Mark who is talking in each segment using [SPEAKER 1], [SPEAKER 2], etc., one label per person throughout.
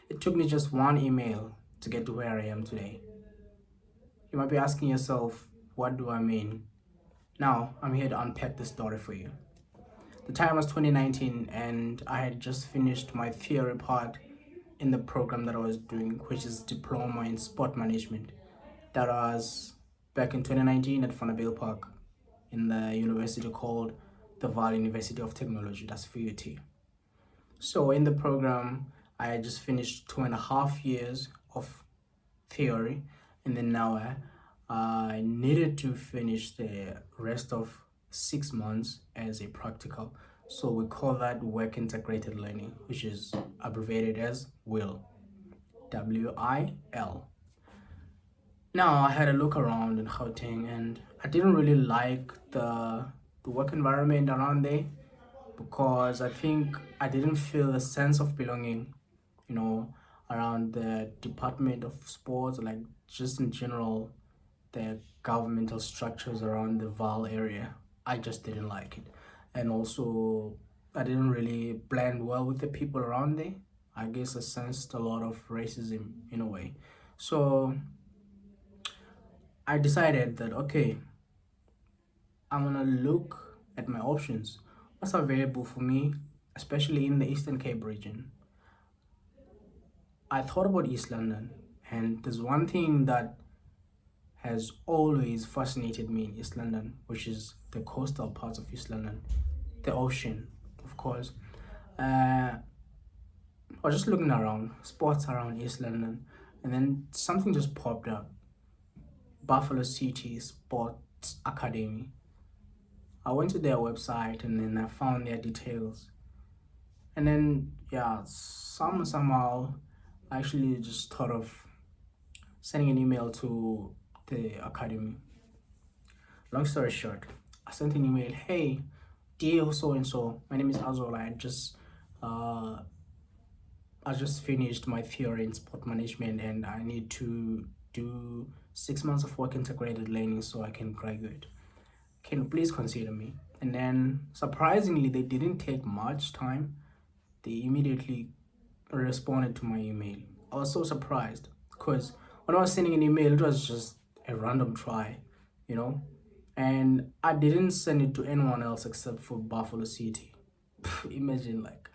[SPEAKER 1] It took me just one email to get to where I am today. You might be asking yourself, what do I mean? Now, I'm here to unpack the story for you. The time was 2019, and I had just finished my theory part in the program that I was doing, which is Diploma in Sport Management. That was back in 2019 at Vanderbilt Park in the university called the Vaal University of Technology, that's VUT. So in the program, I had just finished 2.5 years of theory, and then now I needed to finish the rest of 6 months as a practical. So we call that work integrated learning, which is abbreviated as WIL. WIL. Now I had a look around in Gauteng, and I didn't really like the work environment around there because I think I didn't feel a sense of belonging, you know, around the Department of Sports, like just in general, the governmental structures around the Val area. I just didn't like it. And also, I didn't really blend well with the people around there. I guess I sensed a lot of racism in a way. So I decided that, okay, I'm gonna look at my options. What's available for me, especially in the Eastern Cape region. I thought about East London, and there's one thing that has always fascinated me in East London, which is the coastal parts of East London, the ocean, of course. I was just looking around, spots around East London, and then something just popped up: Buffalo City Sports Academy. I went to their website and then I found their details. And then, yeah, somehow I actually just thought of sending an email to the academy. Long story short, I sent an email. Hey, dear so and so, my name is Azol. Uh, I just finished my theory in sport management, and I need to do 6 months of work integrated learning so I can graduate. Can you please consider me? And then surprisingly, they didn't take much time. They immediately responded to my email. I was so surprised because when I was sending an email, it was just a random try, you know, and I didn't send it to anyone else except for Buffalo City. Imagine, like,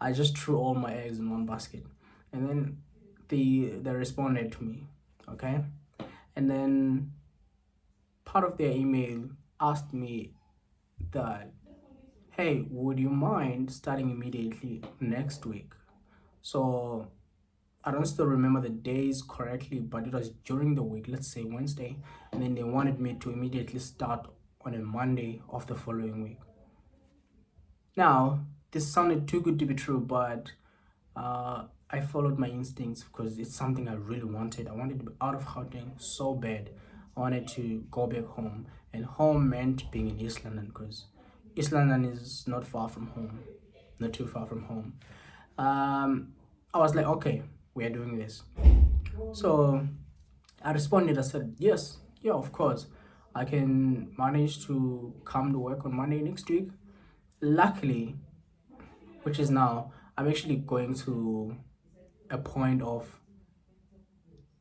[SPEAKER 1] I just threw all my eggs in one basket, and then they responded to me, okay, and then part of their email asked me that, hey, would you mind starting immediately next week? So I don't still remember the days correctly, but it was during the week, let's say Wednesday, and then they wanted me to immediately start on a Monday of the following week. Now, this sounded too good to be true, but I followed my instincts because it's something I really wanted. I wanted to be out of Gauteng so bad. I wanted to go back home, and home meant being in East London because East London is not far from home, not too far from home. I was like, okay, we are doing this. So I responded. I said, yes, yeah, of course. I can manage to come to work on Monday next week. Luckily, which is now, I'm actually going to a point of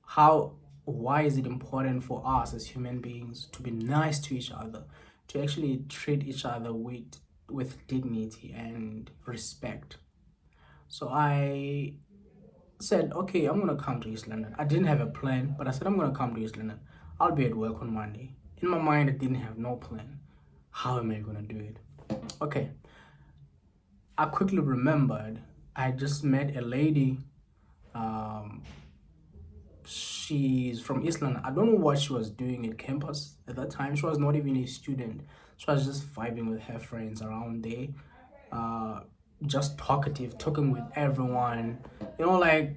[SPEAKER 1] how why is it important for us as human beings to be nice to each other, to actually treat each other with dignity and respect. So I said, okay, I'm gonna come to East London. I didn't have a plan, but I said I'm gonna come to East London. I'll be at work on Monday. In my mind, I didn't have no plan. How am I gonna do it? Okay, I quickly remembered I just met a lady. Um, she's from East London. I don't know what she was doing at campus at that time. She was not even a student. She was just vibing with her friends around there. Uh, just talkative, talking with everyone. Like,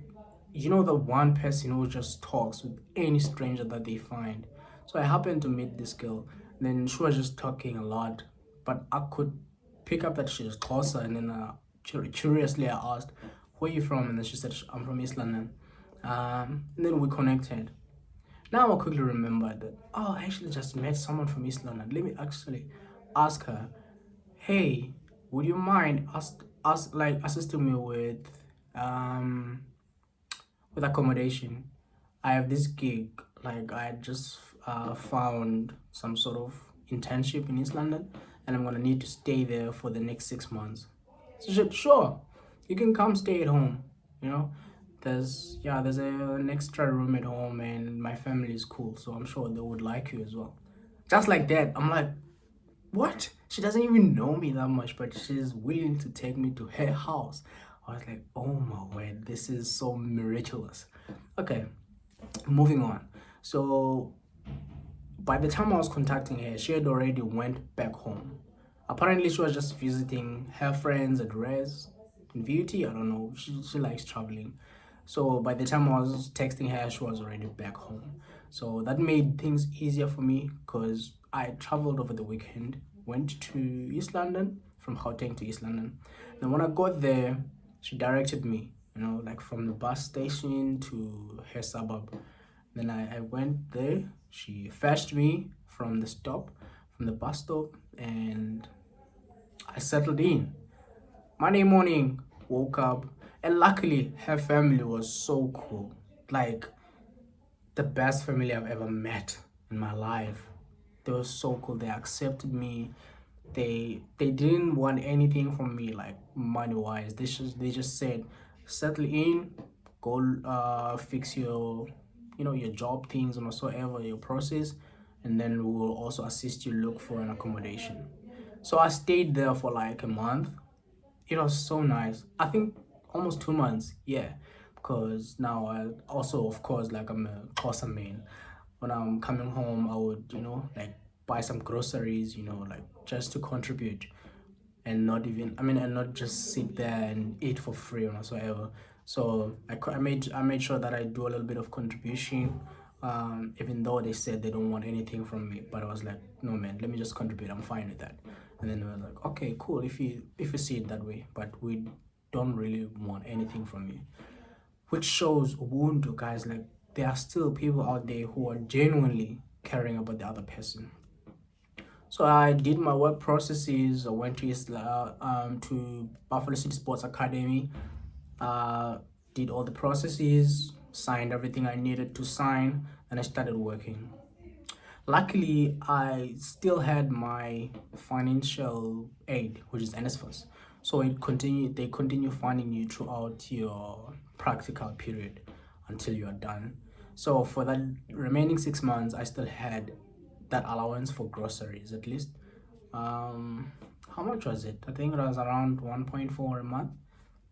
[SPEAKER 1] the one person who just talks with any stranger that they find. So I happened to meet this girl. Then she was just talking a lot, but I could pick up that she was closer. And then curiously, I asked, "Where are you from?" And then she said, "I'm from East London." And then we connected. Now I quickly remembered that, oh, I actually just met someone from East London. Let me actually ask her, hey, would you mind assisting me with um with accommodation. I have this gig, like I just found some sort of internship in East London, and I'm gonna need to stay there for the next 6 months. So she said, sure, you can come stay at home. You know, there's an extra room at home, and my family is cool, so I'm sure they would like you as well. Just like that, I'm like, what? She doesn't even know me that much, but she's willing to take me to her house. I was like, oh my word, this is so miraculous. Okay, moving on. So by the time I was contacting her, she had already went back home. Apparently, she was just visiting her friends at Res in VUT. I don't know. She likes traveling. So by the time I was texting her, she was already back home. So that made things easier for me because I traveled over the weekend, went to East London, from Gauteng to East London. And when I got there, she directed me, like from the bus station to her suburb. Then I went there. She fetched me from the stop, from the bus stop, and I settled in. Monday morning, woke up, and luckily her family was so cool. Like the best family I've ever met in my life. They were so cool. They accepted me. They didn't want anything from me like money wise. They just said, settle in, go fix your your job things and whatsoever your process, and then we will also assist you look for an accommodation. So I stayed there for like a month. It was so nice. I think almost 2 months, yeah. Because now I also, of course, like I'm a Xhosa man. When I'm coming home, I would, like buy some groceries, like just to contribute, and not even, and not just sit there and eat for free or whatsoever. So I made sure that I do a little bit of contribution, even though they said they don't want anything from me. But I was like, no man, let me just contribute. I'm fine with that. And then they were like, okay, cool. If you see it that way, but we don't really want anything from you, which shows Ubuntu, guys. Like there are still people out there who are genuinely caring about the other person. So I did my work processes. I went to to Buffalo City Sports Academy. Uh, did all the processes, signed everything I needed to sign, and I started working. Luckily, I still had my financial aid, which is NSFAS. So they continue funding you throughout your practical period until you are done. So for that remaining 6 months, I still had that allowance for groceries at least. Um, how much was it? I think it was around 1.4 a month.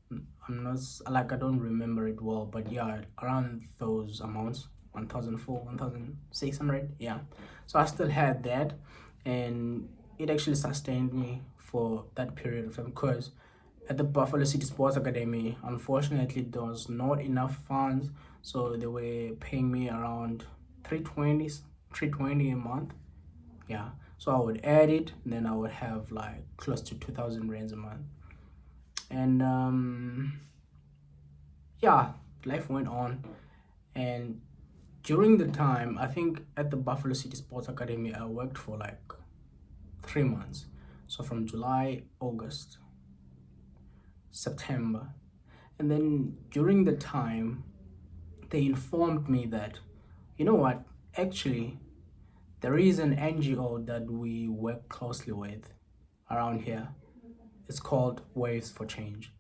[SPEAKER 1] I'm not like I don't remember it well, but yeah, around those amounts, 1,004, 1,600. Yeah, so I still had that, and it actually sustained me for that period of time. Because at the Buffalo City Sports Academy, unfortunately, there was not enough funds, so they were paying me around 320, 320 a month. Yeah, so I would add it, then I would have like close to 2,000 rands a month, and yeah, life went on. And during the time, I think at the Buffalo City Sports Academy, I worked for like 3 months. So from July, August, September. And then during the time, they informed me that, you know what, actually, there is an NGO that we work closely with around here. It's called Waves for Change,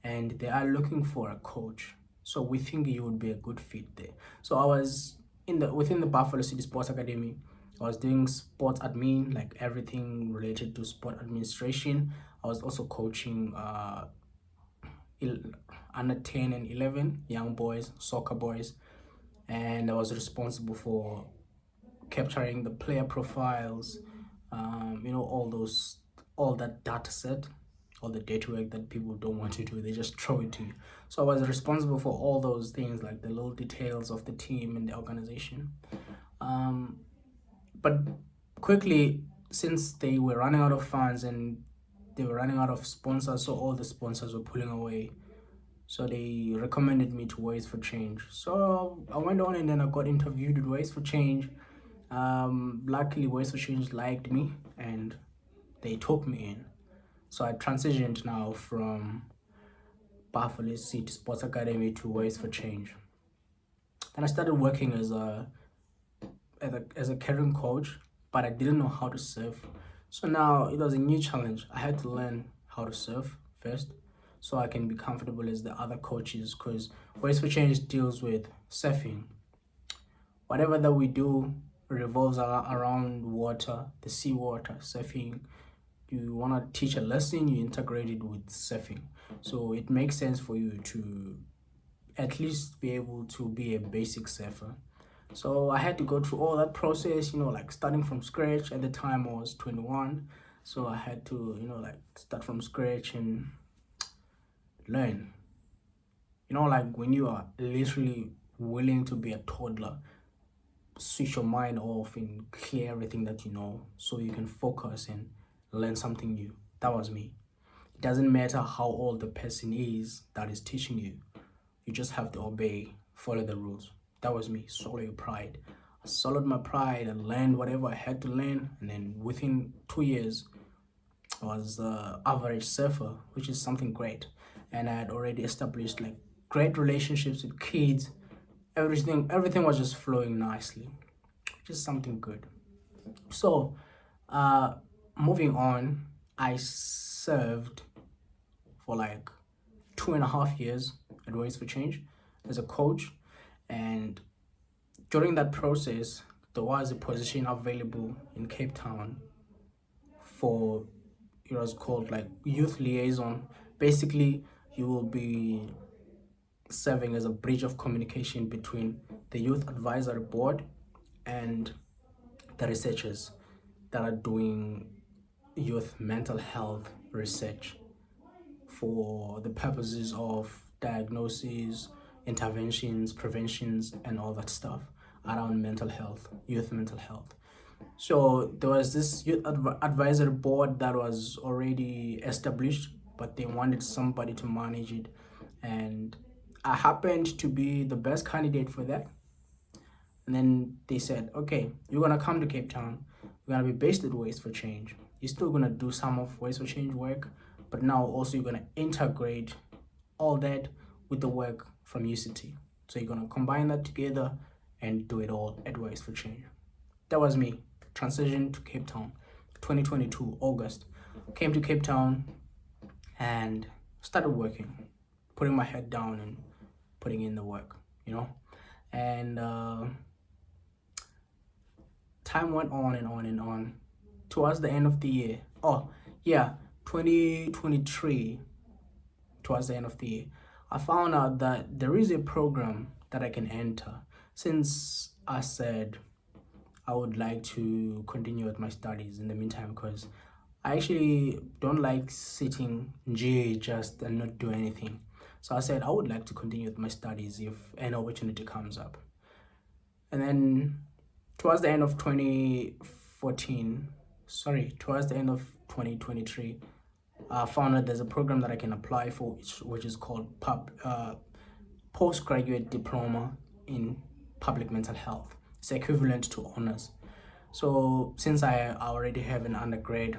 [SPEAKER 1] and they are looking for a coach. So we think you would be a good fit there. So I was within the Buffalo City Sports Academy. I was doing sports admin, like everything related to sport administration. I was also coaching under 10 and 11 young boys, soccer boys, and I was responsible for capturing the player profiles, all that data set, all the data work that people don't want to do, they just throw it to you. So I was responsible for all those things, like the little details of the team and the organization. But quickly, since they were running out of funds and they were running out of sponsors, so all the sponsors were pulling away. So they recommended me to Ways for Change. So I went on and then I got interviewed with Ways for Change. Luckily, Ways for Change liked me and they took me in. So I transitioned now from Buffalo City Sports Academy to Ways for Change. And I started working as a caring coach, but I didn't know how to surf. So now it was a new challenge. I had to learn how to surf first so I can be comfortable as the other coaches, because Waves for Change deals with surfing. Whatever that we do revolves around water, the sea water, surfing. You want to teach a lesson, you integrate it with surfing. So it makes sense for you to at least be able to be a basic surfer. So I had to go through all that process, like starting from scratch. At the time I was 21. So I had to, like start from scratch and learn. Like when you are literally willing to be a toddler, switch your mind off and clear everything that you know so you can focus and learn something new. That was me. It doesn't matter how old the person is that is teaching you. You just have to obey, follow the rules. That was me. Swallow your pride. I swallowed my pride and learned whatever I had to learn. And then within 2 years, I was average surfer, which is something great. And I had already established like great relationships with kids. Everything was just flowing nicely, which is something good. So, uh, moving on, I served for like 2.5 years at Ways for Change as a coach, and during that process, there was a position available in Cape Town for, it was called like youth liaison. Basically, you will be serving as a bridge of communication between the youth advisory board and the researchers that are doing youth mental health research for the purposes of diagnosis, interventions, preventions, and all that stuff around mental health, youth mental health. So there was this youth advisory board that was already established, but they wanted somebody to manage it. And I happened to be the best candidate for that. And then they said, okay, you're gonna come to Cape Town. You're gonna be based at Ways for Change. You're still gonna do some of Ways for Change work, but now also you're gonna integrate all that with the work from UCT. So you're gonna combine that together and do it all at Ways for Change. That was me. Transition to Cape Town, 2022 August. Came to Cape Town and started working, putting my head down and putting in the work, And time went on and on and on. Towards the end of the year, 2023, towards the end of the year, I found out that there is a program that I can enter. Since I said I would like to continue with my studies in the meantime, because I actually don't like sitting just and not do anything. So I said I would like to continue with my studies if an opportunity comes up. And then towards the end of 2023, I found out there's a program that I can apply for, which is called postgraduate diploma in public mental health. It's equivalent to honors. So since I already have an undergrad,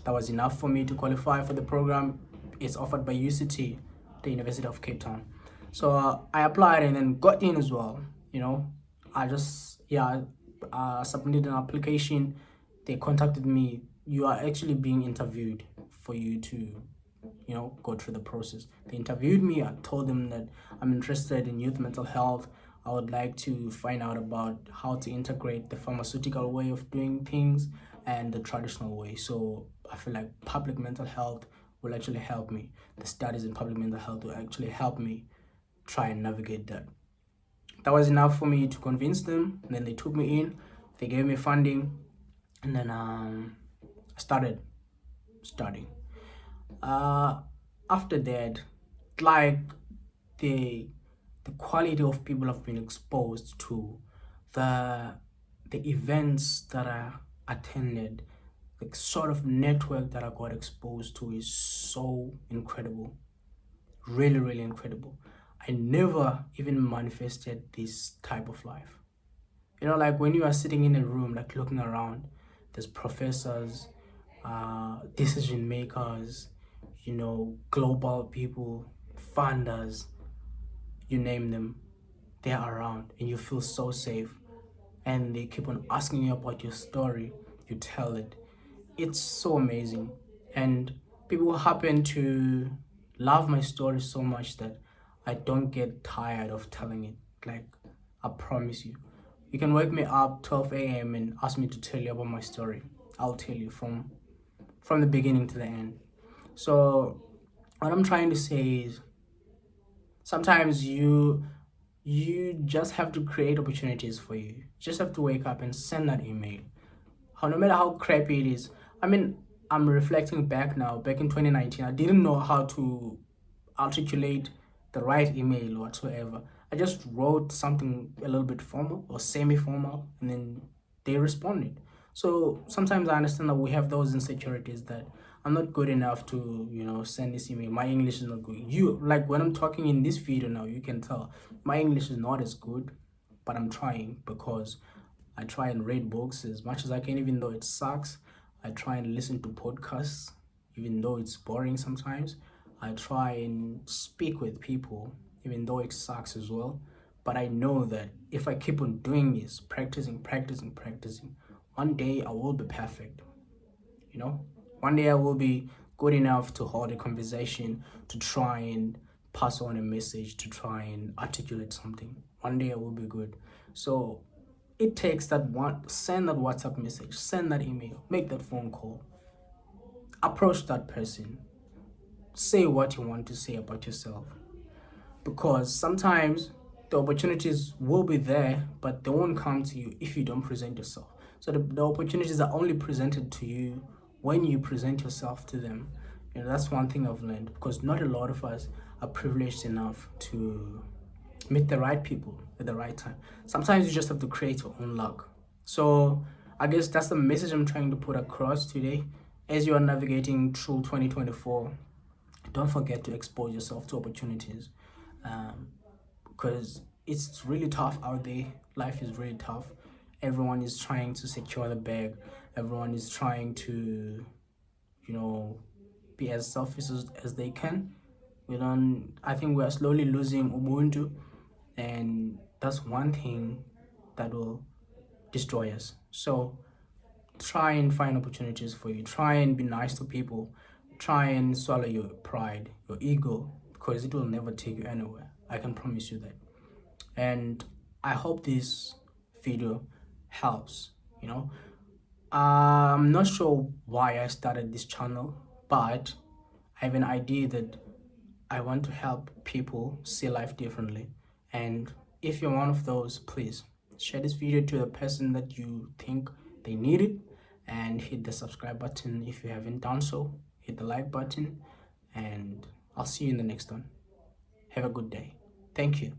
[SPEAKER 1] that was enough for me to qualify for the program. It's offered by UCT, the University of Cape Town. So I applied and then got in as well. I just submitted an application. They contacted me. You are actually being interviewed for you to go through the process. They interviewed me. I told them that I'm interested in youth mental health. I would like to find out about how to integrate the pharmaceutical way of doing things and the traditional way. So I feel like public mental health will actually help me. The studies in public mental health will actually help me try and navigate that. That was enough for me to convince them. And then they took me in. They gave me funding. And then I started studying. After that, like the quality of people I've been exposed to, the events that I attended, the sort of network that I got exposed to is so incredible. Really, really incredible. I never even manifested this type of life. Like when you are sitting in a room, like looking around, there's professors, decision makers, global people, funders, you name them. they're around and you feel so safe, and they keep on asking you about your story, you tell it. It's so amazing. And people happen to love my story so much that I don't get tired of telling it. Like, I promise you. You can wake me up 12 a.m. and ask me to tell you about my story. I'll tell you from the beginning to the end. So what I'm trying to say is sometimes you just have to create opportunities for you. You just have to wake up and send that email. How no matter how crappy it is. I mean, I'm reflecting back now. Back in 2019, I didn't know how to articulate the right email whatsoever. I just wrote something a little bit formal or semi-formal, and then they responded. So sometimes I understand that we have those insecurities that I'm not good enough to, send this email. My English is not good. You like when I'm talking in this video now, you can tell my English is not as good, but I'm trying because I try and read books as much as I can, even though it sucks. I try and listen to podcasts, even though it's boring sometimes. I try and speak with people, even though it sucks as well. But I know that if I keep on doing this, practicing, one day I will be perfect. You know, one day I will be good enough to hold a conversation, to try and pass on a message, to try and articulate something. One day I will be good. So it takes that one, send that WhatsApp message, send that email, make that phone call, approach that person, say what you want to say about yourself. Because sometimes the opportunities will be there, but they won't come to you if you don't present yourself. So the opportunities are only presented to you when you present yourself to them. That's one thing I've learned, because not a lot of us are privileged enough to meet the right people at the right time. Sometimes you just have to create your own luck. So I guess that's the message I'm trying to put across today. As you are navigating through 2024, don't forget to expose yourself to opportunities, because it's really tough out there. Life is really tough. Everyone is trying to secure the bag. Everyone is trying to, be as selfish as they can. I think we are slowly losing Ubuntu, and that's one thing that will destroy us. So try and find opportunities for you. Try and be nice to people. Try and swallow your pride, your ego, because it will never take you anywhere. I can promise you that. And I hope this video helps. I'm not sure why I started this channel, but I have an idea that I want to help people see life differently. And if you're one of those, please share this video to the person that you think they need it, and hit the subscribe button if you haven't done so. Hit the like button, and I'll see you in the next one. Have a good day. Thank you.